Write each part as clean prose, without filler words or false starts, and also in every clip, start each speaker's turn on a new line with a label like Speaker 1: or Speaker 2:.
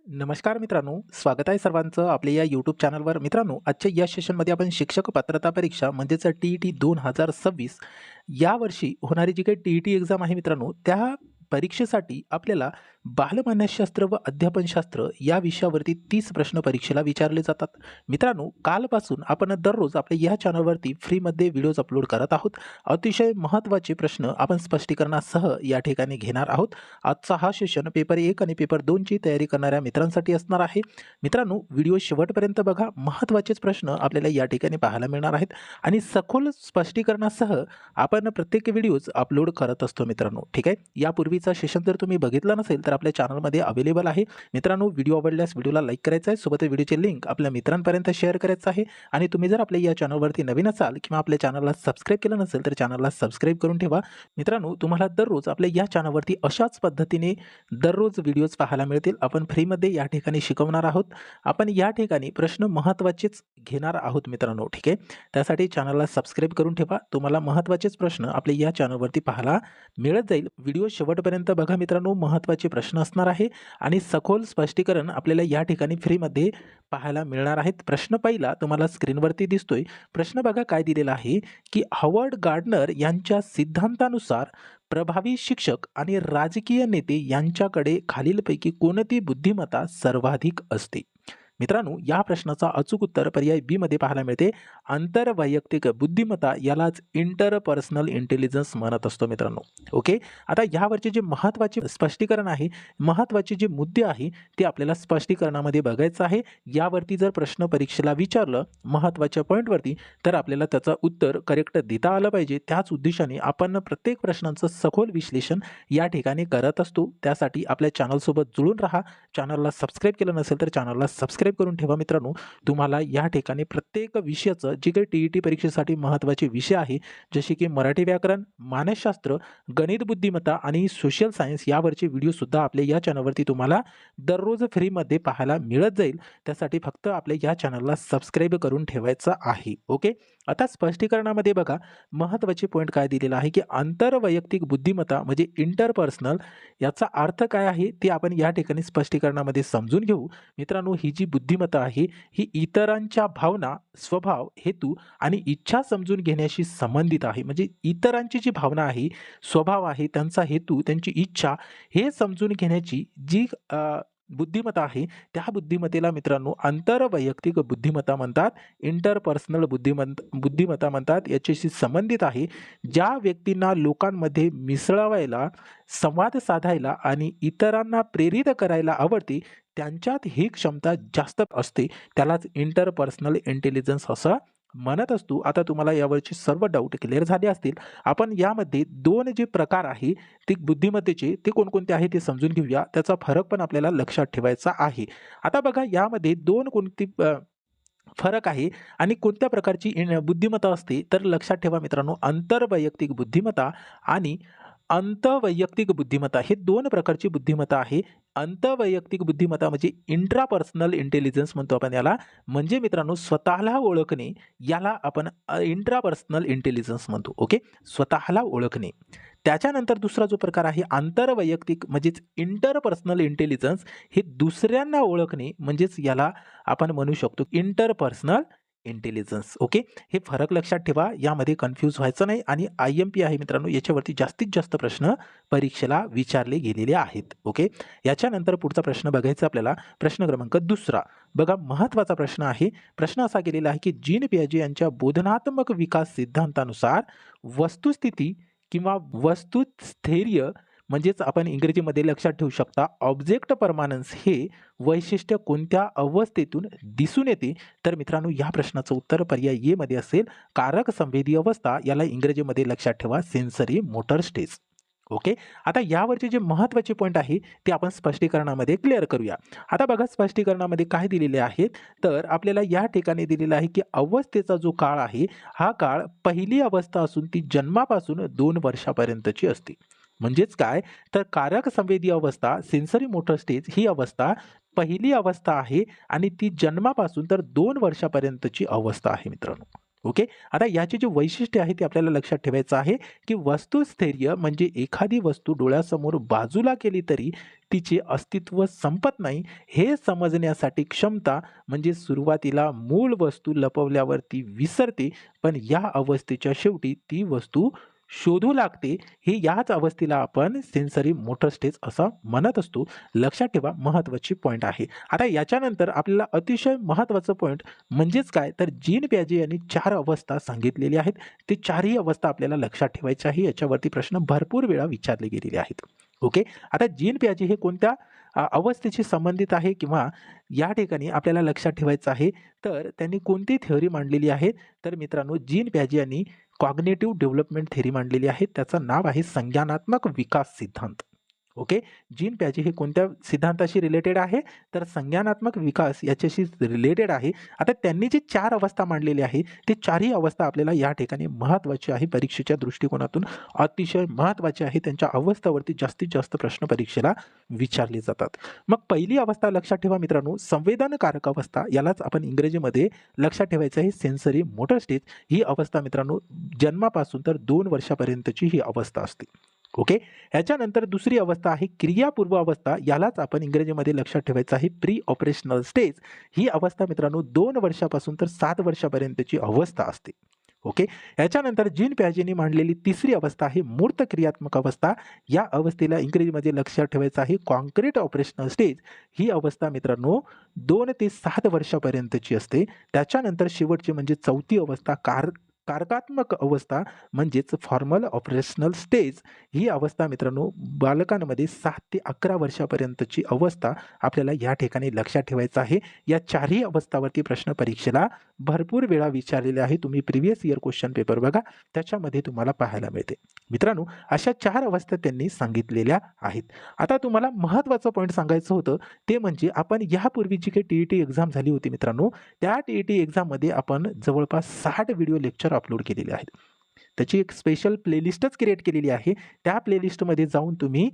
Speaker 1: नमस्कार मित्रांनो, स्वागत आहे सर्वांचं आपल्या या यूट्यूब चॅनलवर. मित्रांनो, आजच्या या सेशनमध्ये आपण शिक्षक पात्रता परीक्षा म्हणजेच टी-ई-टी 2026 यावर्षी होणारी जी काही टी-ई-टी एक्झाम आहे मित्रांनो, त्या परीक्षेसाठी आपल्याला बालमानसशास्त्र व अध्यापनशास्त्र या विषयावरती 30 प्रश्न परीक्षेला विचारले जातात. मित्रांनो, कालपासून आपण दररोज आपल्या या चॅनलवरती फ्रीमध्ये व्हिडिओज अपलोड करत आहोत. अतिशय महत्त्वाचे प्रश्न आपण स्पष्टीकरणासह या ठिकाणी घेणार आहोत. आजचा हा सेशन पेपर 1 आणि पेपर 2 ची तयारी करणाऱ्या मित्रांसाठी असणार आहे. मित्रांनो, व्हिडिओ शेवटपर्यंत बघा. महत्त्वाचेच प्रश्न आपल्याला या ठिकाणी पाहायला मिळणार आहेत आणि सखोल स्पष्टीकरणासह आपण प्रत्येक व्हिडिओज अपलोड करत असतो मित्रांनो. ठीक आहे. यापूर्वीचा सेशन जर तुम्ही बघितला नसेल तर आपल्या चॅनलमध्ये अवेलेबल आहे. मित्रांनो, व्हिडिओ आवडल्यास व्हिडिओला लाईक करायचा आहे, सोबत व्हिडिओची लिंक आपल्या मित्रांपर्यंत शेअर करायचं आहे आणि तुम्ही जर आपल्या या चॅनलवरती नवीन असाल किंवा आपल्या चॅनलला सबस्क्राईब केलं नसेल तर चॅनलला सबस्क्राईब करून ठेवा. मित्रांनो, तुम्हाला दररोज आपल्या या चॅनलवरती अशाच पद्धतीने दररोज व्हिडिओज पाहायला मिळतील. आपण फ्रीमध्ये या ठिकाणी शिकवणार आहोत. आपण या ठिकाणी प्रश्न महत्त्वाचेच घेणार आहोत मित्रांनो. ठीक आहे. त्यासाठी चॅनलला सबस्क्राईब करून ठेवा. तुम्हाला महत्त्वाचेच प्रश्न आपल्या या चॅनलवरती पाहायला मिळत जाईल. व्हिडिओ शेवटपर्यंत बघा मित्रांनो. महत्त्वाचे प्रश्न असणार आहे आणि सखोल स्पष्टीकरण आपल्याला या ठिकाणी फ्रीमध्ये पाहायला मिळणार आहेत. प्रश्न पहिला तुम्हाला स्क्रीनवरती दिसतोय. प्रश्न बघा काय दिलेला आहे की हॉवर्ड गार्डनर यांच्या सिद्धांतानुसार प्रभावी शिक्षक आणि राजकीय नेते यांच्याकडे खालीलपैकी कोणती बुद्धिमत्ता सर्वाधिक असते? मित्रांनो, या प्रश्नाचा अचूक उत्तर पर्याय बी मध्ये पाहायला मिळते. आंतरवैयक्तिक बुद्धिमत्ता यालाच इंटरपर्सनल इंटेलिजन्स म्हणत असतो मित्रांनो. ओके. आता यावरचे जे महत्त्वाचे स्पष्टीकरण आहे, महत्त्वाचे जे मुद्दे आहे ते आपल्याला स्पष्टीकरणामध्ये बघायचं आहे. यावरती जर प्रश्न परीक्षेला विचारलं महत्त्वाच्या पॉईंटवरती तर आपल्याला त्याचं उत्तर करेक्ट देता आलं पाहिजे. त्याच उद्देशाने आपण प्रत्येक प्रश्नांचं सखोल विश्लेषण या ठिकाणी करत असतो. त्यासाठी आपल्या चॅनलसोबत जुळून राहा. चॅनलला सबस्क्राईब केलं नसेल तर चॅनलला सबस्क्राईब करून ठेवा मित्रांनो. तुम्हाला या ठिकाणी प्रत्येक विषयाचं जे काही टी-ई-टी परीक्षेसाठी महत्त्वाचे विषय आहे जसे की मराठी व्याकरण, मानसशास्त्र, गणित बुद्धिमत्ता आणि सोशल सायन्स यावरचे व्हिडिओ सुद्धा आपल्या या चॅनलवरती तुम्हाला दररोज फ्रीमध्ये पाहायला मिळत जाईल. त्यासाठी फक्त आपल्या या चॅनलला सबस्क्राईब करून ठेवायचं आहे. ओके. आता स्पष्टीकरणामध्ये बघा महत्त्वाचे पॉईंट काय दिलेला आहे की आंतरवैयक्तिक बुद्धिमत्ता म्हणजे इंटरपर्सनल याचा अर्थ काय आहे ते आपण या ठिकाणी स्पष्टीकरणामध्ये समजून घेऊ. मित्रांनो, ही जी बुद्धिमत्ता आहे ही इतरांच्या भावना, स्वभाव, हेतू आणि इच्छा समजून घेण्याशी संबंधित आहे. म्हणजे इतरांची जी भावना आहे, स्वभाव आहे, त्यांचा हेतू, त्यांची इच्छा हे समजून घेण्याची जी बुद्धिमत्ता आहे त्या बुद्धिमत्तेला मित्रांनो आंतरवैयक्तिक बुद्धिमत्ता म्हणतात. इंटरपर्सनल बुद्धिमत्ता म्हणतात. याच्याशी संबंधित आहे. ज्या व्यक्तींना लोकांमध्ये मिसळावायला, संवाद साधायला आणि इतरांना प्रेरित करायला आवडते त्यांच्यात ही क्षमता जास्त असते. त्यालाच इंटरपर्सनल इंटेलिजन्स असं म्हणत असतो. आता तुम्हाला यावरचे सर्व डाऊट क्लिअर झाले असतील. आपण यामध्ये दोन जे प्रकार आहे ते बुद्धिमत्तेचे ते कोणकोणते आहे ते समजून घेऊया. त्याचा फरक पण आपल्याला लक्षात ठेवायचा आहे. आता बघा यामध्ये दोन कोणती फरक आहे आणि कोणत्या प्रकारची बुद्धिमत्ता असते तर लक्षात ठेवा मित्रांनो. आंतरवैयक्तिक बुद्धिमत्ता आणि अंतवैयक्तिक बुद्धिमत्ता हे दोन प्रकारची बुद्धिमत्ता आहे. अंतवैयक्तिक बुद्धिमत्ता म्हणजे इंट्रापर्सनल इंटेलिजन्स म्हणतो आपण याला. म्हणजे मित्रांनो स्वतःला ओळखणे याला आपण इंट्रापर्सनल इंटेलिजन्स म्हणतो. ओके. स्वतःला ओळखणे. त्याच्यानंतर दुसरा जो प्रकार आहे आंतरवैयक्तिक म्हणजेच इंटरपर्सनल इंटेलिजन्स हे दुसऱ्यांना ओळखणे म्हणजेच याला आपण म्हणू शकतो इंटरपर्सनल इंटेलिजन्स. ओके. हे फरक लक्षात ठेवा. यामध्ये कन्फ्यूज व्हायचं नाही आणि IMP आहे मित्रांनो याच्यावरती जास्तीत जास्त प्रश्न परीक्षेला विचारले गेलेले आहेत. ओके. याच्यानंतर पुढचा प्रश्न बघायचा आपल्याला. प्रश्न क्रमांक दुसरा बघा महत्त्वाचा प्रश्न आहे. प्रश्न असा केलेला आहे की जीन पियाजे यांच्या बोधनात्मक विकास सिद्धांतानुसार वस्तुस्थिती किंवा वस्तुस्थैर्य म्हणजेच आपण इंग्रजीमध्ये लक्षात ठेवू शकता ऑब्जेक्ट परमानन्स हे वैशिष्ट्य कोणत्या अवस्थेतून दिसून येते? तर मित्रांनो या प्रश्नाचं उत्तर पर्याय ए मध्ये असेल. कारक संवेदी अवस्था याला इंग्रजीमध्ये लक्षात ठेवा सेन्सरी मोटर स्टेज. ओके. आता यावरचे जे महत्त्वाचे पॉईंट आहे ते आपण स्पष्टीकरणामध्ये क्लिअर करूया. आता बघा स्पष्टीकरणामध्ये काय दिलेले आहेत तर आपल्याला या ठिकाणी दिलेलं आहे की अवस्थेचा जो काळ आहे हा काळ पहिली अवस्था असून ती जन्मापासून 2 वर्षापर्यंतची असते. म्हणजेच काय तर कारक संवेदी अवस्था सेन्सरी मोटर स्टेज ही अवस्था पहिली अवस्था आहे आणि ती जन्मापासून तर 2 वर्षापर्यंतची अवस्था आहे मित्रांनो. ओके. आता याची जी वैशिष्ट्य आहे ते आपल्याला लक्षात ठेवायचं आहे, की वस्तुस्थैर्य म्हणजे एखादी वस्तू डोळ्यासमोर बाजूला केली तरी तिचे अस्तित्व संपत नाही हे समजण्यासाठी क्षमता म्हणजे सुरुवातीला मूळ वस्तू लपवल्यावर ती विसरते, पण या अवस्थेच्या शेवटी ती वस्तू शोधू लागते. हे याच अवस्थेला आपण सेन्सरी मोटर स्टेज असं म्हणत असतो. लक्षात ठेवा, महत्त्वाची पॉइंट आहे. आता याच्यानंतर आपल्याला अतिशय महत्त्वाचं पॉइंट म्हणजेच काय, तर जीन प्याजे यांनी 4 अवस्था सांगितलेल्या आहेत. ते 4ही अवस्था आपल्याला लक्षात ठेवायच्या आहे. याच्यावरती प्रश्न भरपूर वेळा विचारले गेलेले आहेत. ओके. आता जीन प्याजे हे कोणत्या अवस्थेशी संबंधित आहे किंवा या ठिकाणी आपल्याला लक्षात ठेवायचं आहे, तर त्यांनी कोणती थिअरी मांडलेली आहे, तर मित्रांनो जीन प्याजे यांनी कॉग्निटिव्ह डेव्हलपमेंट थिअरी मांडलेली आहे. त्याचं नाव आहे संज्ञानात्मक विकास सिद्धांत. ओके. जीन प्याजे हे कोणत्या सिद्धांताशी रिलेटेड आहे, तर संज्ञानात्मक विकास याच्याशी रिलेटेड आहे. आता त्यांनी जी 4 अवस्था मांडलेली आहे, ते 4ही अवस्था आपल्याला या ठिकाणी महत्त्वाची आहे. परीक्षेच्या दृष्टिकोनातून अतिशय महत्त्वाची आहे. त्यांच्या अवस्थावरती जास्तीत जास्त प्रश्न परीक्षेला विचारले जातात. मग पहिली अवस्था लक्षात ठेवा मित्रांनो, संवेदनकारक अवस्था, यालाच आपण इंग्रजीमध्ये लक्षात ठेवायचं आहे सेन्सरी मोटर स्टेज. ही अवस्था मित्रांनो जन्मापासून तर 2 वर्षापर्यंतची ही अवस्था असते. ओके. ह्याच्यानंतर दुसरी अवस्था आहे क्रियापूर्व अवस्था, यालाच आपण इंग्रजीमध्ये लक्षात ठेवायचं आहे प्री ऑपरेशनल स्टेज. ही अवस्था मित्रांनो 2 वर्षापासून तर 7 वर्षापर्यंतची अवस्था असते. ओके. ह्याच्यानंतर जीन प्याजेने मांडलेली तिसरी अवस्था आहे मूर्त क्रियात्मक अवस्था. या अवस्थेला इंग्रजीमध्ये लक्षात ठेवायचं आहे कॉन्क्रीट ऑपरेशनल स्टेज. ही अवस्था मित्रांनो 2 ते 7 वर्षापर्यंतची असते. त्याच्यानंतर शेवटची म्हणजे चौथी अवस्था कारकात्मक अवस्था म्हणजेच फॉर्मल ऑपरेशनल स्टेज. ही अवस्था मित्रांनो बालकांमध्ये 7 ते 11 वर्षापर्यंतची अवस्था आपल्याला या ठिकाणी लक्षात ठेवायचं आहे. या 4ही अवस्थावरती प्रश्न परीक्षेला भरपूर वेळा विचारलेले आहे. तुम्ही प्रिव्हियस इयर क्वेश्चन पेपर बघा, त्याच्यामध्ये तुम्हाला पाहायला मिळते. मित्रांनो अशा 4 अवस्था त्यांनी सांगितलेल्या आहेत. आता तुम्हाला महत्त्वाचं पॉईंट सांगायचं होतं, ते म्हणजे आपण यापूर्वी जी काही टी-ई-टी एक्झाम झाली होती मित्रांनो, त्या टी-ई-टी एक्झाममध्ये आपण जवळपास 60 व्हिडिओ लेक्चर अपलोड केलेले आहेत. त्याची एक स्पेशल प्लेलिस्टच क्रिएट केलेली आहे. त्या प्लेलिस्टमध्ये जाऊन तुम्ही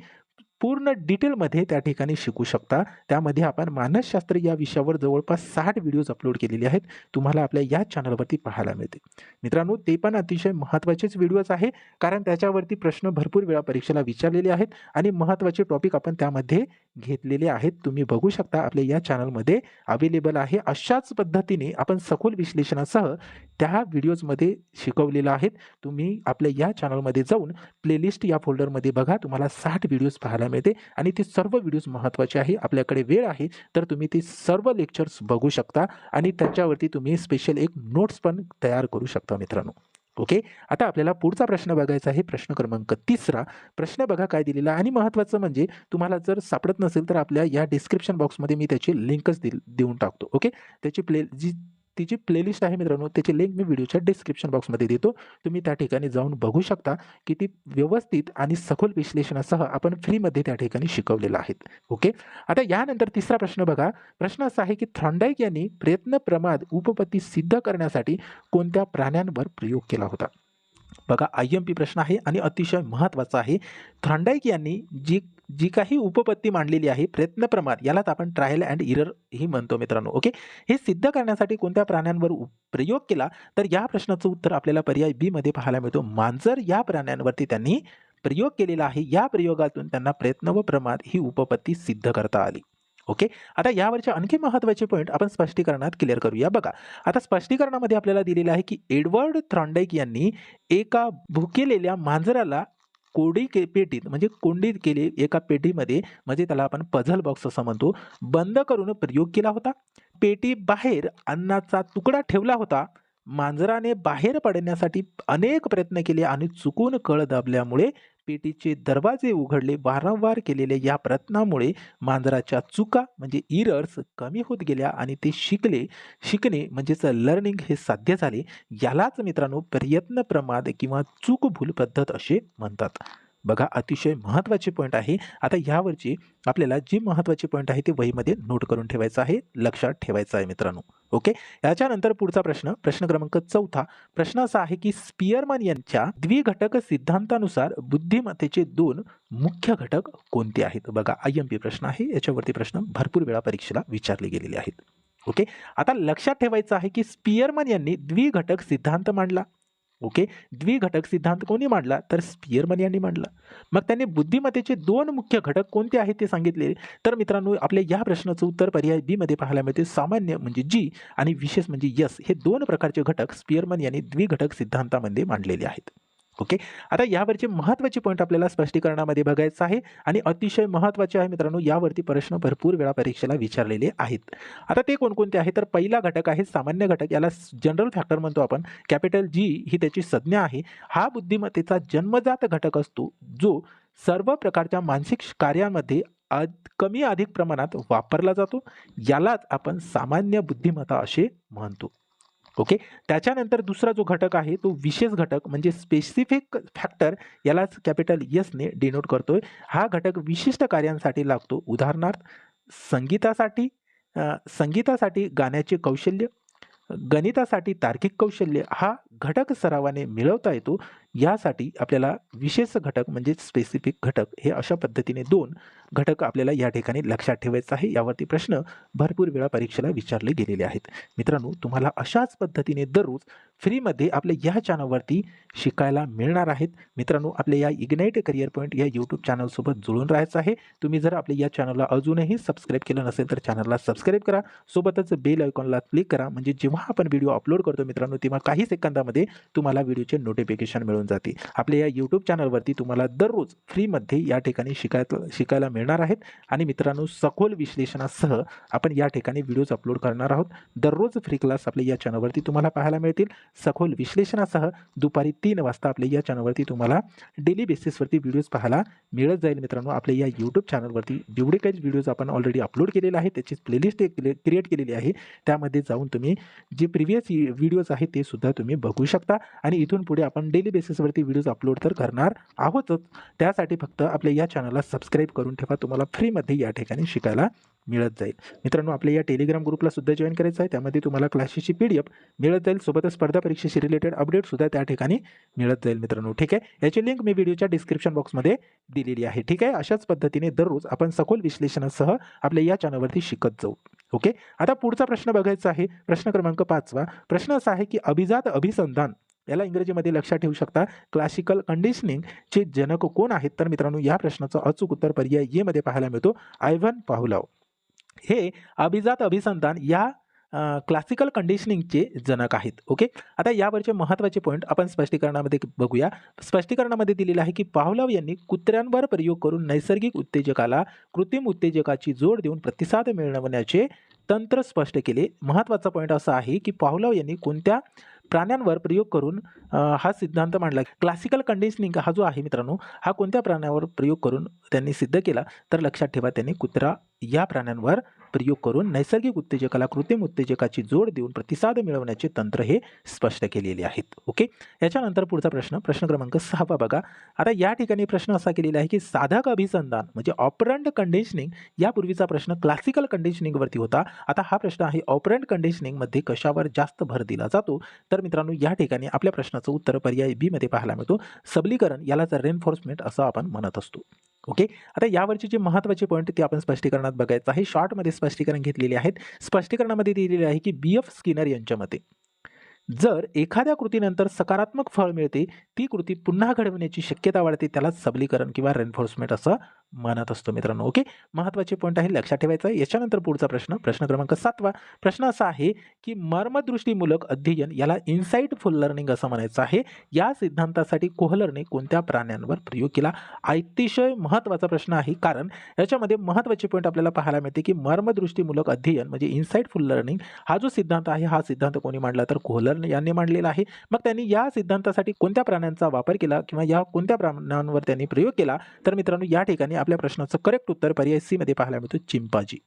Speaker 1: पूर्ण डिटेलमध्ये त्या ठिकाणी शिकू शकता. त्यामध्ये आपण मानसशास्त्र या विषयावर जवळपास 60 व्हिडिओज अपलोड केलेले आहेत. तुम्हाला आपल्या या चॅनलवरती पाहायला मिळते. मित्रांनो ते पण अतिशय महत्त्वाचेच व्हिडिओज आहे, कारण त्याच्यावरती प्रश्न भरपूर वेळा परीक्षेला विचारलेले आहेत आणि महत्त्वाचे टॉपिक आपण त्यामध्ये घेतलेले आहेत. तुम्ही बघू शकता आपल्या या चॅनलमध्ये अवेलेबल आहे. अशाच पद्धतीने आपण सखोल विश्लेषणासह त्या व्हिडिओजमध्ये शिकवलेलं आहेत. तुम्ही आपल्या या चॅनलमध्ये जाऊन प्लेलिस्ट या फोल्डरमध्ये बघा, तुम्हाला 60 व्हिडिओज पाहायला मिळते आणि ते सर्व व्हिडिओज महत्त्वाचे आहे. आपल्याकडे वेळ आहे तर तुम्ही ते सर्व लेक्चर्स बघू शकता आणि त्याच्यावरती तुम्ही स्पेशल एक नोट्स पण तयार करू शकता मित्रांनो. ओके. आता आपल्याला पुढचा प्रश्न बघायचा आहे, प्रश्न क्रमांक 3. प्रश्न बघा काय दिलेला आहे आणि महत्त्वाचं म्हणजे तुम्हाला जर सापडत नसेल तर आपल्या या डिस्क्रिप्शन बॉक्समध्ये मी त्याची लिंकच देऊन टाकतो. ओके. त्याची तिची प्लेलिस्ट आहे मित्रांनो, त्याची लिंक मी व्हिडिओच्या डिस्क्रिप्शन बॉक्समध्ये देतो. तुम्ही त्या ठिकाणी जाऊन बघू शकता की ती व्यवस्थित आणि सखोल विश्लेषणासह आपण फ्रीमध्ये त्या ठिकाणी शिकवलेलं आहे. ओके. आता यानंतर 3रा प्रश्न बघा. प्रश्न असा आहे की थॉर्नडाईक यांनी प्रयत्न प्रमाद उपपत्ती सिद्ध करण्यासाठी कोणत्या प्राण्यांवर प्रयोग केला होता? बघा IMP प्रश्न आहे आणि अतिशय महत्त्वाचा आहे. थॉर्नडाईक यांनी जी काही उपपत्ती मांडलेली आहे प्रयत्न प्रमाद, यालाच आपण ट्रायल अँड एरर ही म्हणतो मित्रांनो. ओके. हे सिद्ध करण्यासाठी कोणत्या प्राण्यांवर प्रयोग केला, तर या प्रश्नाचं उत्तर आपल्याला पर्याय बी मध्ये पाहायला मिळतो. मांजर या प्राण्यांवरती त्यांनी प्रयोग केलेला आहे. या प्रयोगातून त्यांना प्रयत्न व प्रमाद ही उपपत्ती सिद्ध करता आली. ओके. आता यावरचे आणखी महत्त्वाचे पॉईंट आपण स्पष्टीकरणात क्लिअर करूया. बघा आता स्पष्टीकरणामध्ये आपल्याला दिलेलं आहे की एडवर्ड थॉर्नडाईक यांनी एका भुकेलेल्या मांजराला पेटीत म्हणजे कोंडीत केले एका पेटीमध्ये, म्हणजे त्याला आपण पझल बॉक्स असं म्हणतो, बंद करून प्रयोग केला होता. पेटी बाहेर अन्नाचा तुकडा ठेवला होता. मांजराने बाहेर पडण्यासाठी अनेक प्रयत्न केले आणि चुकून कळ दाबल्यामुळे पेटीचे दरवाजे उघडले. वारंवार केलेल्या या प्रयत्नामुळे मांजराच्या चुका म्हणजे इरर्स कमी होत गेल्या आणि ते शिकणे म्हणजेच लर्निंग हे साध्य झाले. यालाच मित्रांनो प्रयत्न प्रमाद किंवा चूक भूल पद्धत असे म्हणतात. बघा अतिशय महत्त्वाचे पॉईंट आहे. आता यावरची आपल्याला जी महत्त्वाचे पॉईंट आहे ते वहीमध्ये नोट करून ठेवायचं आहे, लक्षात ठेवायचं आहे मित्रांनो. ओके. याच्यानंतर पुढचा प्रश्न क्रमांक 4. प्रश्न असा आहे की स्पियरमन यांच्या द्विघटक सिद्धांतानुसार बुद्धिमत्तेचे 2 मुख्य घटक कोणते आहेत? बघा IMP प्रश्न आहे, याच्यावरती प्रश्न भरपूर वेळा परीक्षेला विचारले गेलेले आहेत. ओके. आता लक्षात ठेवायचं आहे की स्पियरमन यांनी द्विघटक सिद्धांत मांडला. ओके. द्विघटक सिद्धांत कोणी मांडला? तर स्पियरमन यांनी मांडला. मग त्यांनी बुद्धिमत्तेचे 2 मुख्य घटक कोणते आहेत ते सांगितले. तर मित्रांनो आपल्या या प्रश्नाचं उत्तर पर्याय बी मध्ये पाहायला मिळते. सामान्य म्हणजे जी आणि विशेष म्हणजे यस हे 2 प्रकारचे घटक स्पियरमन यांनी द्विघटक सिद्धांतामध्ये मांडलेले आहेत. ओके. आता यावरचे महत्त्वाचे पॉइंट आपल्याला स्पष्टीकरणामध्ये बघायचं आहे आणि अतिशय महत्त्वाचे आहे मित्रांनो. यावरती प्रश्न भरपूर वेळा परीक्षेला विचारलेले आहेत. आता ते कोणकोणते आहेत? तर पहिला घटक आहे सामान्य घटक, याला जनरल फॅक्टर म्हणतो आपण. कॅपिटल जी ही त्याची संज्ञा आहे. हा बुद्धिमत्तेचा जन्मजात घटक असतो जो सर्व प्रकारच्या मानसिक कार्यांमध्ये कमी अधिक प्रमाणात वापरला जातो. यालाच आपण सामान्य बुद्धिमत्ता असे म्हणतो. ओके. त्याच्यानंतर दुसरा जो घटक आहे तो विशेष घटक म्हणजे स्पेसिफिक फॅक्टर, यालाच कॅपिटल एस ने डिनोट करतोय. हा घटक विशिष्ट कार्यांसाठी लागतो. उदाहरणार्थ संगीतासाठी संगीतासाठी गाण्याचे कौशल्य, गणितासाठी तार्किक कौशल्य हा घटक सरावाने मिळवता येतो. यासाठी आपल्याला विशेष घटक म्हणजे स्पेसिफिक घटक हे अशा पद्धतीने 2 घटक आपल्याला या ठिकाणी लक्षात ठेवायचं आहे. यावरती प्रश्न भरपूर वेळा परीक्षेला विचारले गेलेले आहेत. मित्रांनो तुम्हाला अशाच पद्धतीने दररोज फ्रीमध्ये आपल्या या चॅनलवरती शिकायला मिळणार आहेत. मित्रांनो आपल्या या इग्नाइट करिअर पॉईंट या यूट्यूब चॅनलसोबत जुळून राहायचं आहे. तुम्ही जर आपल्या या चॅनलला अजूनही सबस्क्राईब केलं नसेल तर चॅनलला सबस्क्राईब करा. सोबतच बेल आयकॉनला क्लिक करा म्हणजे जेव्हा आपण व्हिडिओ अपलोड करतो मित्रांनो तेव्हा काही सेकंदामध्ये तुम्हाला व्हिडिओचे नोटिफिकेशन मिळून जाते. आपल्या या यूट्यूब चॅनलवरती तुम्हाला दररोज फ्रीमध्ये या ठिकाणी शिकायला मिळणार आहेत. आणि मित्रांनो सखोल विश्लेषणासह आपण या ठिकाणी व्हिडिओज अपलोड करणार आहोत. दररोज फ्री क्लास आपल्या या चॅनलवरती तुम्हाला पाहायला मिळतील. सखोल विश्लेषणासह दुपारी 3 वाजता आपल्या या चॅनलवरती तुम्हाला डेली बेसिसवरती व्हिडिओज पाहायला मिळत जाईल. मित्रांनो आपल्या या यूट्यूब चॅनलवरती जेवढे काही व्हिडिओज आपण ऑलरेडी अपलोड केलेले आहे त्याची प्लेलिस्ट क्रिएट केलेली आहे. त्यामध्ये जाऊन तुम्ही जे प्रिव्हियस व्हिडिओज आहेत ते सुद्धा तुम्ही बघू शकता. आणि इथून पुढे आपण डेली बेसिसवरती व्हिडिओज अपलोड तर करणार आहोतच. त्यासाठी फक्त आपल्या या चॅनलला सबस्क्राईब करून ठेवा. तुम्हाला फ्रीमध्ये या ठिकाणी शिकायला मिळत जाईल. मित्रांनो आपल्या या टेलिग्राम ग्रुपला सुद्धा जॉईन करायचं आहे. त्यामध्ये तुम्हाला क्लासेसची PDF मिळत जाईल. सोबतच स्पर्धा परीक्षेशी रिलेटेड अपडेट सुद्धा त्या ठिकाणी मिळत जाईल मित्रांनो. ठीक आहे. याची लिंक मी व्हिडिओच्या डिस्क्रिप्शन बॉक्समध्ये दिलेली आहे. ठीक आहे. अशाच पद्धतीने दररोज आपण सखोल विश्लेषणासह आपल्या या चॅनलवरती शिकत जाऊ. ओके. आता पुढचा प्रश्न बघायचा आहे. प्रश्न क्रमांक 5वा. प्रश्न असा आहे की अभिजात अभिसंधान याला इंग्रजीमध्ये लक्षात ठेवू शकता क्लासिकल कंडिशनिंग चे जनक कोण आहेत? तर मित्रांनो या प्रश्नाचं अचूक उत्तर पर्याय ए मध्ये पाहायला मिळतो. आयव्हन पाव्लोव हे अभिजात अभिसंधान या क्लासिकल कंडिशनिंगचे जनक आहेत. ओके. आता यावरचे महत्त्वाचे पॉईंट आपण स्पष्टीकरणामध्ये बघूया. स्पष्टीकरणामध्ये दिलेलं आहे की पाव्लोव यांनी कुत्र्यांवर प्रयोग करून नैसर्गिक उत्तेजकाला कृत्रिम उत्तेजकाची जोड देऊन प्रतिसाद मिळवण्याचे तंत्र स्पष्ट केले. महत्त्वाचा पॉईंट असा आहे की पाव्लोव यांनी कोणत्या प्राण्यांवर प्रयोग करून हा सिद्धांत मांडला. क्लासिकल कंडिशनिंग हा जो आहे मित्रांनो हा कोणत्या प्राण्यावर प्रयोग करून त्यांनी सिद्ध केला? तर लक्षात ठेवा त्यांनी कुत्रा या प्राण्यांवर प्रयोग करून नैसर्गिक उत्तेजकाला कृत्रिम उत्तेजकाची जोड देऊन प्रतिसाद मिळवण्याचे तंत्र हे स्पष्ट केलेले आहेत. ओके. याच्यानंतर पुढचा प्रश्न क्रमांक 6 बघा. आता या ठिकाणी प्रश्न असा केलेला आहे की साधक अभिसंधान म्हणजे ऑपरंट कंडिशनिंग, यापूर्वीचा प्रश्न क्लासिकल कंडिशनिंग वरती होता. आता हा प्रश्न आहे ऑपरंट कंडिशनिंग मध्ये कशावर जास्त भर दिला जातो? तर मित्रांनो या ठिकाणी आपल्या प्रश्नाचं उत्तर पर्याय बी मध्ये पाहायला मिळतो. सबलीकरण यालाच रेनफोर्समेंट असं आपण म्हणत असतो. ओके. आता यावरचे जे महत्त्वाचे पॉईंट ते आपण स्पष्टीकरणात बघायचं आहे. शॉर्टमध्ये स्पष्टीकरण घेतलेले आहेत. स्पष्टीकरणामध्ये दिलेले आहे की BF स्किनर यांच्या मते जर एखाद्या कृतीनंतर सकारात्मक फळ मिळते ती कृती पुन्हा घडवण्याची शक्यता वाढते, त्याला सबलीकरण किंवा रेनफोर्समेंट असं म्हणत असतो मित्रांनो. ओके. महत्त्वाचे पॉईंट आहे लक्षात ठेवायचा आहे. याच्यानंतर पुढचा प्रश्न क्रमांक 7वा. प्रश्न असा आहे की मर्मदृष्टीमूलक अध्ययन याला इन्साइटफुल लर्निंग असं म्हणायचं आहे. या सिद्धांतासाठी कोहलरने कोणत्या प्राण्यांवर प्रयोग केला? अतिशय महत्त्वाचा प्रश्न आहे कारण याच्यामध्ये महत्त्वाचे पॉईंट आपल्याला पाहायला मिळते की मर्मदृष्टीमूलक अध्ययन म्हणजे इन्साइटफुल लर्निंग हा जो सिद्धांत आहे हा सिद्धांत कोणी मांडला? तर कोहलर यांनी मांडलेला आहे. मग त्यांनी या सिद्धांतासाठी कोणत्या प्राण्यांचा वापर केला किंवा या कोणत्या प्राण्यांवर त्यांनी प्रयोग केला? तर मित्रांनो या ठिकाणी आपल्या प्रश्नाचं करेक्ट उत्तर पर्याय सी मध्ये पाहायला मिळतो, चिंपांझी.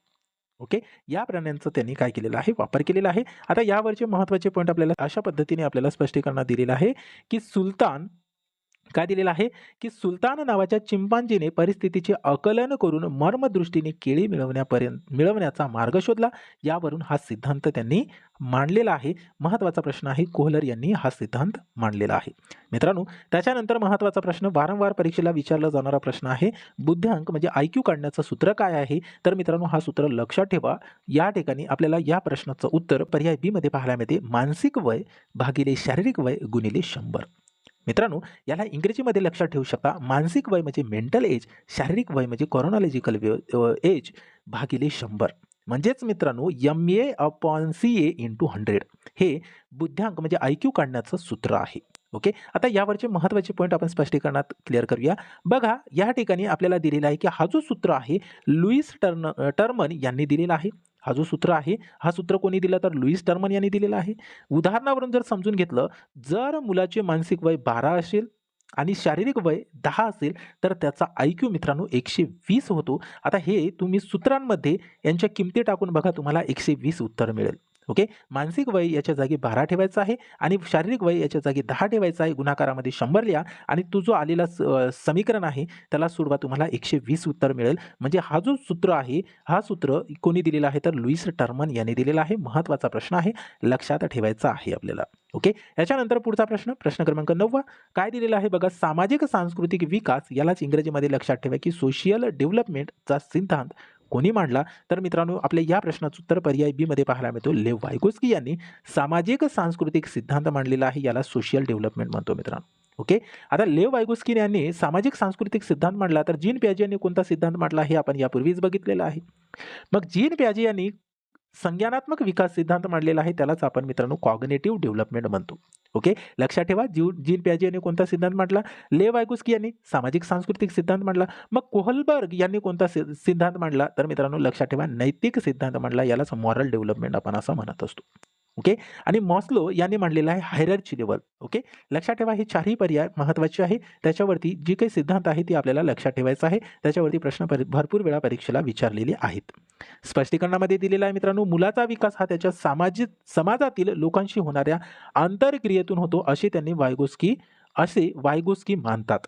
Speaker 1: ओके. या प्राण्यांचं त्यांनी काय केलेलं आहे? वापर केलेला आहे. आता यावरचे महत्त्वाचे पॉईंट आपल्याला अशा पद्धतीने आपल्याला स्पष्टीकरणात दिलेलं आहे की सुलतान काय दिलेलं आहे की सुलतान नावाच्या चिंपांजीने परिस्थितीचे आकलन करून मर्मदृष्टीने केळी मिळवण्याचा मार्ग शोधला. यावरून हा सिद्धांत त्यांनी मांडलेला आहे. महत्त्वाचा प्रश्न आहे, कोहलर यांनी हा सिद्धांत मांडलेला आहे. मित्रांनो, त्याच्यानंतर महत्त्वाचा प्रश्न, वारंवार परीक्षेला विचारला जाणारा प्रश्न आहे, बुद्ध्यांक म्हणजे IQ काढण्याचं सूत्र काय आहे? तर मित्रांनो, हा सूत्र लक्षात ठेवा. या ठिकाणी आपल्याला या प्रश्नाचं उत्तर पर्याय बी मध्ये पाहायला मिळते, मानसिक वय भागिले शारीरिक वय गुणिले 100. मित्रांनो, याला इंग्रजीमध्ये लक्षात ठेवू शकता, मानसिक वय म्हणजे मेंटल एज, शारीरिक वय म्हणजे कॉरोनॉलॉजिकल एज भागिले 100. म्हणजेच मित्रांनो, MA/CA × 100 हे बुद्ध्यांक म्हणजे IQ काढण्याचं सूत्र आहे. ओके, आता यावरचे महत्त्वाचे पॉईंट आपण स्पष्टीकरणात क्लिअर करूया. बघा, या ठिकाणी आपल्याला दिलेला आहे की हा जो सूत्र आहे लुईस टर्मन यांनी दिलेला आहे. हा जो सूत्र आहे, हा सूत्र कोणी दिला तर लुईस टर्मन यांनी दिलेला आहे. उदाहरणावरून जर समजून घेतलं, जर मुलाचे मानसिक वय 12 असेल आणि शारीरिक वय 10 असेल तर त्याचा IQ मित्रांनो 120 होतो. आता हे तुम्ही सूत्रांमध्ये यांच्या किमती टाकून बघा, तुम्हाला 120 उत्तर मिळेल. ओके, मानसिक वय याच्या जागी 12 ठेवायचं आहे आणि शारीरिक वय याच्या जागी 10 ठेवायचं आहे. गुणाकारामध्ये 100 लिहा आणि तो जो आलेला समीकरण आहे त्याला सोडवा, तुम्हाला 120 उत्तर मिळेल. म्हणजे हा जो सूत्र आहे, हा सूत्र कोणी दिलेला आहे तर लुईस टर्मन यांनी दिलेला आहे. महत्त्वाचा प्रश्न आहे, लक्षात ठेवायचा आहे आपल्याला. ओके, याच्यानंतर पुढचा प्रश्न, प्रश्न क्रमांक 9 काय दिलेला आहे बघा, सामाजिक सांस्कृतिक विकास यालाच इंग्रजीमध्ये लक्षात ठेवा की सोशियल डेव्हलपमेंटचा सिद्धांत कोणी मांडला? तर मित्रांनो, आपल्या या प्रश्नाचं उत्तर पर्याय बी मध्ये पाहायला मिळतो, लेव वायगोस्की यांनी सामाजिक सांस्कृतिक सिद्धांत मांडलेला आहे. याला सोशियल डेव्हलपमेंट म्हणतो मित्रांनो. ओके, आता लेव वायगोस्की यांनी सामाजिक सांस्कृतिक सिद्धांत मांडला, तर जीन पियाजे यांनी कोणता सिद्धांत मांडला हे आपण यापूर्वीच बघितलेलं आहे. मग जीन पियाजे यांनी संज्ञानात्मक विकास सिद्धांत मांडलेला आहे, त्यालाच आपण मित्रांनो कॉग्निटिव्ह डेव्हलपमेंट म्हणतो. ओके, लक्षात ठेवा, जीन पियाजे यांनी कोणता सिद्धांत मांडला? लेव वायगोस्की यांनी सामाजिक सांस्कृतिक सिद्धांत मांडला. मग कोहलबर्ग यांनी कोणता सिद्धांत मांडला? तर मित्रांनो लक्षात ठेवा, नैतिक सिद्धांत मांडला. यालाच मॉरल डेव्हलपमेंट आपण असं म्हणत असतो. ओके, आणि मॉस्लो यांनी मांडलेला आहे हायरार्ची लेवल. ओके, लक्षात ठेवा, हे चारही पर्याय महत्त्वाचे आहे. त्याच्यावरती जी काही सिद्धांत आहे ती आपल्याला लक्षात ठेवायचं आहे. त्याच्यावरती प्रश्न भरपूर वेळा परीक्षेला विचारलेले आहेत. स्पष्टीकरणामध्ये दिलेला आहे मित्रांनो, मुलाचा विकास हा त्याच्या समाजातील लोकांशी होणाऱ्या आंतरक्रियेतून होतो असे वायगोस्की मानतात.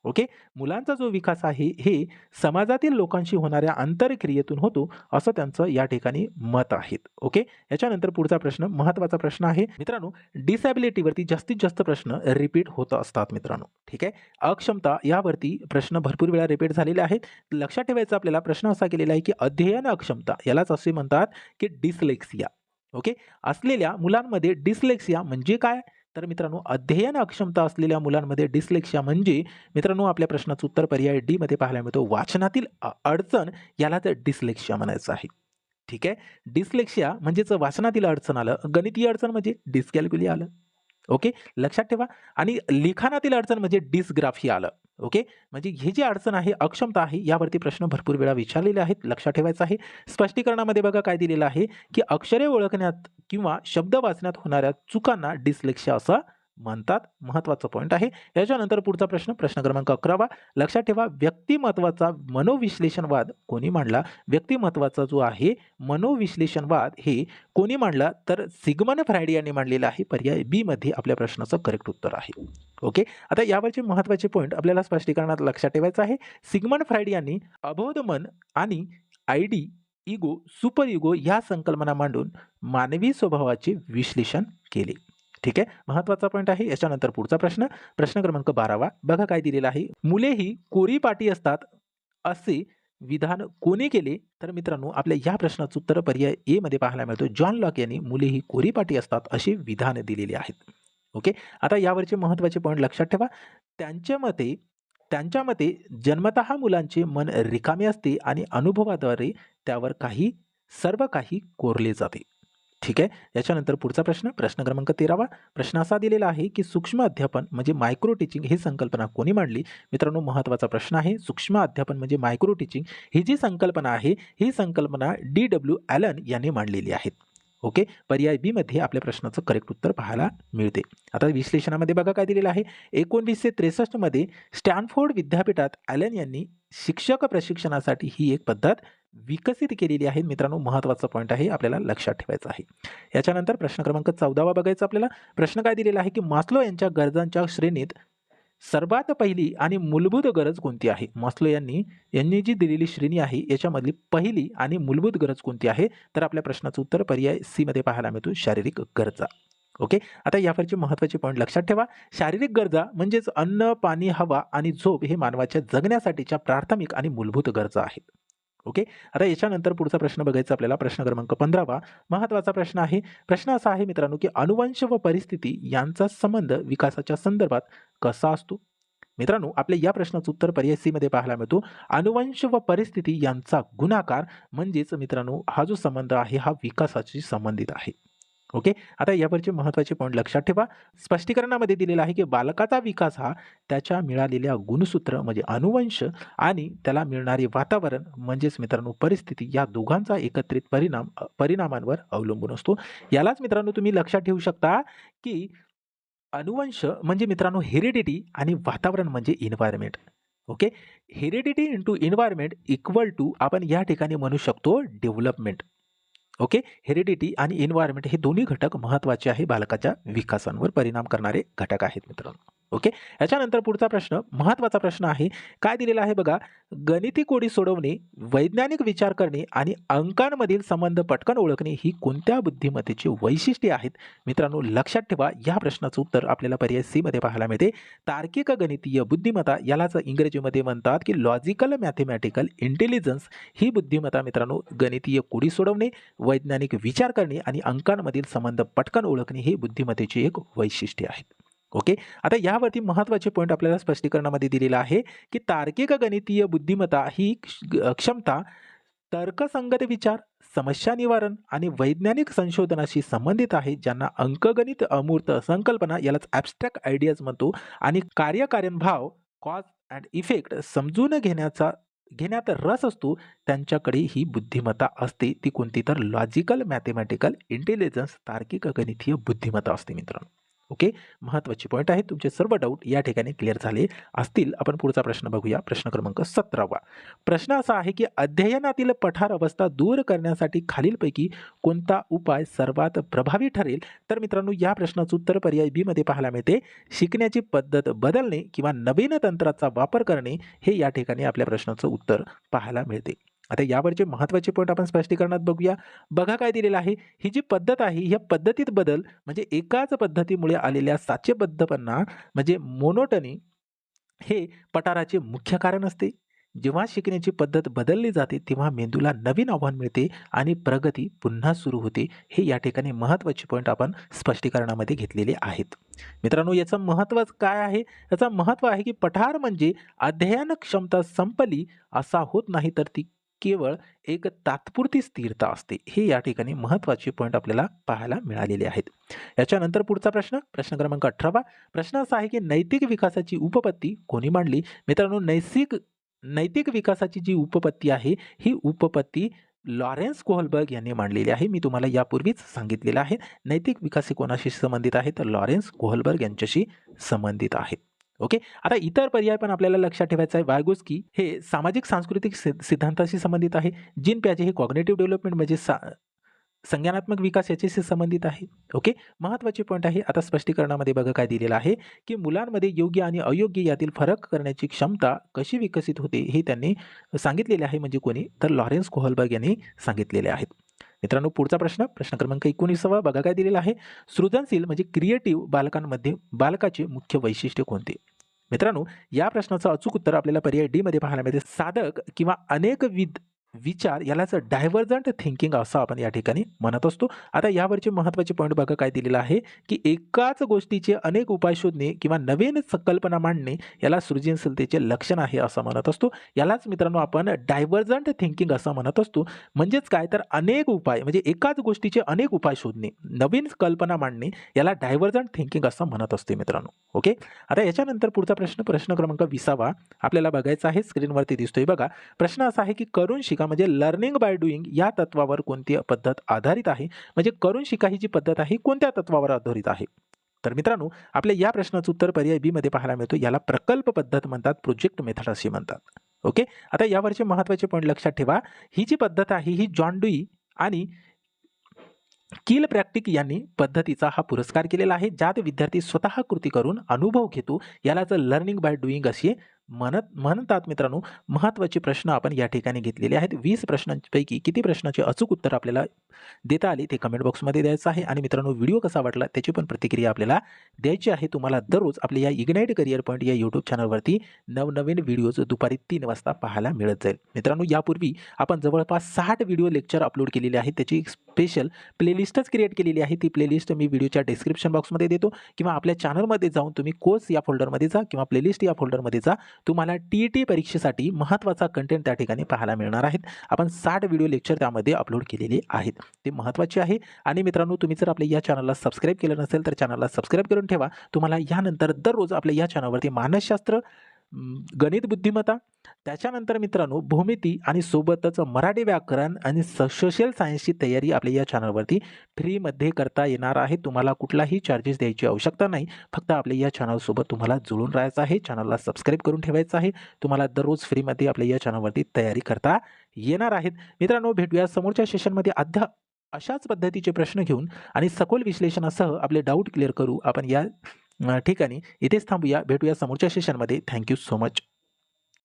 Speaker 1: ओके, मुलांचा जो विकास आहे हे समाजातील लोकांशी होणाऱ्या आंतरक्रियेतून होतो असं त्यांचं या ठिकाणी मत आहे. ओके, याच्यानंतर पुढचा प्रश्न महत्त्वाचा प्रश्न आहे मित्रांनो, डिसॅबिलिटीवरती जास्तीत जास्त प्रश्न रिपीट होत असतात मित्रांनो. ठीक आहे, अक्षमता यावरती प्रश्न भरपूर वेळा रिपीट झालेले आहेत. लक्षात ठेवायचं आपल्याला, प्रश्न असा केलेला आहे की अध्ययन अक्षमता यालाच असे म्हणतात की डिस्लेक्सिया. ओके, असलेल्या मुलांमध्ये डिस्लेक्सिया म्हणजे काय? तर मित्रांनो, अध्ययन अक्षमता असलेल्या मुलांमध्ये डिस्लेक्सिया म्हणजे मित्रांनो आपल्या प्रश्नाचं उत्तर पर्याय डी मध्ये पाहायला मिळतो, वाचनातील अडचण याला तर डिस्लेक्सिया म्हणायचं आहे. ठीक आहे, डिस्लेक्सिया म्हणजेच वाचनातील अडचण आलं, गणितीय अडचण म्हणजे डिस्कॅल्क्युलिया आलं. ओके, लक्षात ठेवा, आणि लिखाणातील अडचण म्हणजे डिस्ग्राफी आलं. ओके, म्हणजे ही जी अडचण आहे, अक्षमता आहे, यावरती प्रश्न भरपूर वेळा विचारलेले आहेत, लक्षात ठेवायचं आहे. स्पष्टीकरणामध्ये बघा काय दिलेलं आहे की अक्षरे ओळखण्यात किंवा शब्द वाचण्यात होणाऱ्या चुकांना डिस्लेक्सिया असं म्हणतात. महत्त्वाचा पॉईंट आहे. याच्यानंतर पुढचा प्रश्न, प्रश्न क्रमांक 11 लक्षात ठेवा, व्यक्तिमत्वाचा मनोविश्लेषणवाद कोणी मांडला? व्यक्तिमत्वाचा जो आहे मनोविश्लेषणवाद हे कोणी मांडला? तर सिग्मंड फ्रायड यांनी मांडलेला आहे. पर्याय बी मध्ये आपल्या प्रश्नाचं करेक्ट उत्तर आहे. ओके, आता यावरचे महत्त्वाचे पॉईंट आपल्याला स्पष्टीकरणात लक्षात ठेवायचं आहे. सिग्मंड फ्रायड यांनी अबोध मन आणि आयडी, इगो, सुपर इगो या संकल्पना मांडून मानवी स्वभावाचे विश्लेषण केले. ठीक आहे, महत्त्वाचा पॉईंट आहे. याच्यानंतर पुढचा प्रश्न, प्रश्न क्रमांक 12 बघा काय दिलेला आहे, मुले ही कोरीपाटी असतात असे विधान कोणी केले? तर मित्रांनो आपल्या या प्रश्नाचं उत्तर पर्याय ए मध्ये पाहायला मिळतो, जॉन लॉक यांनी मुले ही कोरीपाटी असतात असे विधान दिलेले आहेत. ओके, आता यावरचे महत्त्वाचे पॉईंट लक्षात ठेवा. त्यांच्या मते जन्मतः मुलांचे मन रिकामे असते आणि अनुभवाद्वारे त्यावर सर्व काही कोरले जाते. ठीक आहे, याच्यानंतर पुढचा प्रश्न, प्रश्न क्रमांक 13 प्रश्न असा दिलेला आहे की सूक्ष्म अध्यापन म्हणजे मायक्रो टीचिंग ही संकल्पना कोणी मांडली? मित्रांनो महत्त्वाचा प्रश्न आहे. सूक्ष्म अध्यापन म्हणजे मायक्रो टीचिंग ही जी संकल्पना आहे, ही संकल्पना DW ॲलन यांनी मांडलेली आहे. ओके, पर्याय बी मध्ये आपल्या प्रश्नाचं करेक्ट उत्तर पाहायला मिळते. आता विश्लेषणामध्ये बघा काय दिलेलं आहे, 1963 मध्ये स्टॅनफोर्ड विद्यापीठात ॲलन यांनी शिक्षक प्रशिक्षणासाठी ही एक पद्धत विकसित केलेली आहे. मित्रांनो महत्त्वाचा पॉईंट आहे, आपल्याला लक्षात ठेवायचा आहे. याच्यानंतर प्रश्न क्रमांक 14 बघायचा आपल्याला. प्रश्न काय दिलेला आहे की मास्लो यांच्या गरजांच्या श्रेणीत सर्वात पहिली आणि मूलभूत गरज कोणती आहे? मॅस्लो यांनी जी दिलेली श्रेणी आहे याच्यामधली पहिली आणि मूलभूत गरज कोणती आहे? तर आपल्या प्रश्नाचं उत्तर पर्याय सी मध्ये पाहायला मिळतो, शारीरिक गरजा. ओके. आता यावरचे महत्त्वाचे पॉईंट लक्षात ठेवा. शारीरिक गरजा म्हणजेच अन्न, पाणी, हवा आणि झोप हे मानवाच्या जगण्यासाठीच्या प्राथमिक आणि मूलभूत गरजा आहेत. ओके. आता याच्यानंतर पुढचा प्रश्न बघायचा आपल्याला, प्रश्न क्रमांक 15वा महत्त्वाचा प्रश्न आहे. प्रश्न असा आहे मित्रांनो, की अनुवंश व परिस्थिती यांचा संबंध विकासाच्या संदर्भात कसा असतो? मित्रांनो, आपल्या या प्रश्नाचं उत्तर पर्याय सी मध्ये पाहायला मिळतो. अनुवंश व परिस्थिती यांचा गुणाकार म्हणजेच मित्रांनो हा जो संबंध आहे हा विकासाशी संबंधित आहे. ओके. आता यावरचे महत्त्वाचे पॉईंट लक्षात ठेवा. स्पष्टीकरणामध्ये दिलेलं आहे की बालकाचा विकास हा त्याच्या मिळालेल्या गुणसूत्र म्हणजे अनुवंश आणि त्याला मिळणारे वातावरण म्हणजेच मित्रांनो परिस्थिती या दोघांचा एकत्रित परिणामांवर अवलंबून असतो. यालाच मित्रांनो तुम्ही लक्षात ठेवू शकता की अनुवंश म्हणजे मित्रांनो हेरिडिटी आणि वातावरण म्हणजे environment. Okay. Heredity into environment equal to आपण या ठिकाणी म्हणू शकतो डेव्हलपमेंट. ओके. हेरिडिटी आणि एन्व्हायरमेंट हे दोन्ही घटक महत्त्वाचे आहे, बालकाच्या विकासांवर परिणाम करणारे घटक आहेत मित्रांनो. ओके. याच्यानंतर पुढचा प्रश्न महत्त्वाचा प्रश्न आहे. काय दिलेला आहे बघा, गणिती कोडी सोडवणे, वैज्ञानिक विचार करणे आणि अंकांमधील संबंध पटकन ओळखणे ही कोणत्या बुद्धिमत्तेची वैशिष्ट्ये आहेत? मित्रांनो लक्षात ठेवा, या प्रश्नाचं उत्तर आपल्याला पर्याय सी मध्ये पाहायला मिळते. तार्किक गणितीय बुद्धिमत्ता यालाच इंग्रजीमध्ये म्हणतात की लॉजिकल मॅथेमॅटिकल इंटेलिजन्स. ही बुद्धिमत्ता मित्रांनो गणितीय कोडी सोडवणे, वैज्ञानिक विचार करणे आणि अंकांमधील संबंध पटकन ओळखणे ही बुद्धिमत्तेची एक वैशिष्ट्ये आहेत. ओके. आता यावरती महत्त्वाचे पॉईंट आपल्याला स्पष्टीकरणामध्ये दिलेला आहे की तार्किक गणितीय बुद्धिमत्ता ही क्षमता तर्कसंगत विचार, समस्या निवारण आणि वैज्ञानिक संशोधनाशी संबंधित आहे, ज्यांना अंकगणित अमूर्त संकल्पना यालाच ॲब्स्ट्रॅक्ट आयडियाज म्हणतो आणि कार्यकारणभाव कॉज अँड इफेक्ट समजून घेण्यात रस असतो, त्यांच्याकडे ही बुद्धिमत्ता असते. ती कोणती? तर लॉजिकल मॅथेमॅटिकल इंटेलिजन्स, तार्किक गणितीय बुद्धिमत्ता असते मित्रांनो. ओके. महत्त्वाचे पॉईंट आहेत. तुमचे सर्व डाऊट या ठिकाणी क्लिअर झाले असतील. आपण पुढचा प्रश्न बघूया. प्रश्न क्रमांक 17वा. प्रश्न असा आहे की अध्ययनातील पठार अवस्था दूर करण्यासाठी खालीलपैकी कोणता उपाय सर्वात प्रभावी ठरेल? तर मित्रांनो या प्रश्नाचं उत्तर पर्याय बी मध्ये पाहायला मिळते. शिकण्याची पद्धत बदलणे किंवा नवीन तंत्राचा वापर करणे हे या ठिकाणी आपल्या प्रश्नाचं उत्तर पाहायला मिळते. आता यावरचे महत्त्वाचे पॉईंट आपण स्पष्टीकरणात बघूया. बघा काय दिलेलं आहे. ही जी पद्धत आहे ह्या पद्धतीत बदल म्हणजे एकाच पद्धतीमुळे आलेल्या साचेबद्धपणा म्हणजे मोनोटनी हे पठाराचे मुख्य कारण असते. जेव्हा शिकण्याची पद्धत बदलली जाते तेव्हा मेंदूला नवीन आव्हान मिळते आणि प्रगती पुन्हा सुरू होते. हे या ठिकाणी महत्त्वाचे पॉईंट आपण स्पष्टीकरणामध्ये घेतलेले आहेत. मित्रांनो याचं महत्त्व काय आहे? याचं महत्त्व आहे की पठार म्हणजे अध्ययन क्षमता संपली असा होत नाही, तर ती केवळ एक तात्पुरती स्थिरता असते. हे या ठिकाणी महत्त्वाचे पॉईंट आपल्याला पाहायला मिळालेले आहेत. याच्यानंतर पुढचा प्रश्न, प्रश्न क्रमांक 18वा. प्रश्न असा आहे की नैतिक विकासाची उपपत्ती कोणी मांडली? मित्रांनो नैतिक विकासाची जी उपपत्ती आहे ही उपपत्ती लॉरेन्स कोहलबर्ग यांनी मांडलेली आहे. मी तुम्हाला यापूर्वीच सांगितलेलं आहे. नैतिक विकास हे कोणाशी संबंधित आहे? तर लॉरेन्स कोहलबर्ग यांच्याशी संबंधित आहे. ओके. आता इतर पर्याय पण आपल्याला लक्षात ठेवायचा आहे. वायगोस्की हे सामाजिक सांस्कृतिक सिद्धांताशी संबंधित आहे. जीन प्याजे हे कॉग्निटिव्ह डेव्हलपमेंट म्हणजे संज्ञानात्मक विकास याच्याशी संबंधित आहे. ओके. महत्त्वाचे पॉईंट आहे. आता स्पष्टीकरणामध्ये बघा काय दिलेलं आहे की मुलांमध्ये योग्य आणि अयोग्य यातील फरक करण्याची क्षमता कशी विकसित होते हे त्यांनी सांगितलेले आहे. म्हणजे कोणी? तर लॉरेन्स कोहलबर्ग यांनी सांगितलेले आहेत. मित्रांनो पुढचा प्रश्न, प्रश्न क्रमांक 19वा. बघा काय दिलेला आहे. सृजनशील म्हणजे क्रिएटिव्ह बालकांमध्ये बालकाचे मुख्य वैशिष्ट्य कोणते? मित्रांनो या प्रश्नाचं अचूक उत्तर आपल्याला पर्याय डी मध्ये पाहायला मिळते. साधक किंवा अनेकविध विचार यालाच डायव्हर्जंट थिंकिंग असं आपण या ठिकाणी म्हणत असतो. आता यावरचे महत्त्वाचे पॉईंट बघा काय दिलेलं आहे की एकाच गोष्टीचे अनेक उपाय शोधणे किंवा नवीन संकल्पना मांडणे याला सृजनशीलतेचे लक्षण आहे असं म्हणत असतो. यालाच मित्रांनो आपण डायव्हर्जंट थिंकिंग असं म्हणत असतो. म्हणजेच काय? तर अनेक उपाय म्हणजे एकाच गोष्टीचे अनेक उपाय शोधणे, नवीन कल्पना मांडणे याला डायव्हर्जंट थिंकिंग असं म्हणत असते मित्रांनो. ओके. आता याच्यानंतर पुढचा प्रश्न, प्रश्न क्रमांक 20वा आपल्याला बघायचा आहे. स्क्रीनवरती दिसतोय बघा. प्रश्न असा आहे की करून शिका म्हणजे लर्निंग बाय डुईंग या तत्वावर कोणती पद्धत आधारित आहे? म्हणजे करून शिका ही जी पद्धत आहे कोणत्या तत्वावर आधारित आहे? तर मित्रांनो आपल्या या प्रश्नाचं उत्तर पर्याय बी मध्ये पाहायला मिळतो. याला प्रकल्प पद्धत म्हणतात, प्रोजेक्ट मेथड असे म्हणतात. ओके. आता यावरचे महत्त्वाचे पॉईंट लक्षात ठेवा. ही जी पद्धत आहे ही जॉन ड्यूई आणि किल प्रॅक्टिक यांनी पद्धतीचा हा पुरस्कार केलेला आहे, ज्यात विद्यार्थी स्वतः कृती करून अनुभव घेतो. यालाच लर्निंग बाय डुईंग असे म्हणतात मित्रांनो. महत्त्वाचे प्रश्न आपण या ठिकाणी घेतलेले आहेत. 20 प्रश्नांपैकी किती प्रश्नाचे अचूक उत्तर आपल्याला देता आले ते कमेंट बॉक्समध्ये द्यायचं आहे. आणि मित्रांनो, व्हिडिओ कसा वाटला त्याची पण प्रतिक्रिया आपल्याला द्यायची आहे. तुम्हाला दररोज आपल्या या इग्नाइट करिअर पॉईंट या यूट्यूब चॅनलवरती नवनवीन व्हिडिओज दुपारी 3 वाजता पाहायला मिळत जाईल. मित्रांनो, यापूर्वी आपण जवळपास 60 व्हिडिओ लेक्चर अपलोड केलेले आहेत. त्याची एक स्पेशल प्लेलिस्टच क्रिएट केलेली आहे. ती प्लेलिस्ट मी व्हिडिओच्या डिस्क्रिप्शन बॉक्समध्ये देतो, किंवा आपल्या चॅनलमध्ये जाऊन तुम्ही कोर्स या फोल्डरमध्ये जा किंवा प्लेलिस्ट या फोल्डरमध्ये जा. तुम्हाला टी परीक्षेसाठी महत्त्वाचा कंटेंट त्या ठिकाणी पाहायला मिळणार आहेत. आपण 60 व्हिडिओ लेक्चर त्यामध्ये अपलोड केलेले आहेत. ते महत्त्वाचे आहे. आणि मित्रांनो, तुम्ही जर आपल्या या चॅनलला सबस्क्राईब केलं नसेल तर चॅनलला सबस्क्राईब करून ठेवा. तुम्हाला यानंतर दररोज आपल्या या चॅनलवरती मानसशास्त्र, गणित बुद्धिमत्ता, त्याच्यानंतर मित्रांनो भूमिती आणि सोबतच मराठी व्याकरण आणि सोशल सायन्सची तयारी आपल्या या चॅनलवरती फ्रीमध्ये करता येणार आहे. तुम्हाला कुठलाही चार्जेस द्यायची आवश्यकता नाही. फक्त आपल्या या चॅनलसोबत तुम्हाला जुळून राहायचं आहे. चॅनलला सबस्क्राईब करून ठेवायचं आहे. तुम्हाला दररोज फ्रीमध्ये आपल्या या चॅनलवरती तयारी करता येणार आहेत. मित्रांनो, भेटूया समोरच्या सेशनमध्ये अशाच पद्धतीचे प्रश्न घेऊन आणि सखोल विश्लेषणासह आपले डाऊट क्लिअर करू. आपण या ठिकाणी इथेच थांबूया. भेटूया समोरच्या सेशनमध्ये. Thank you so much.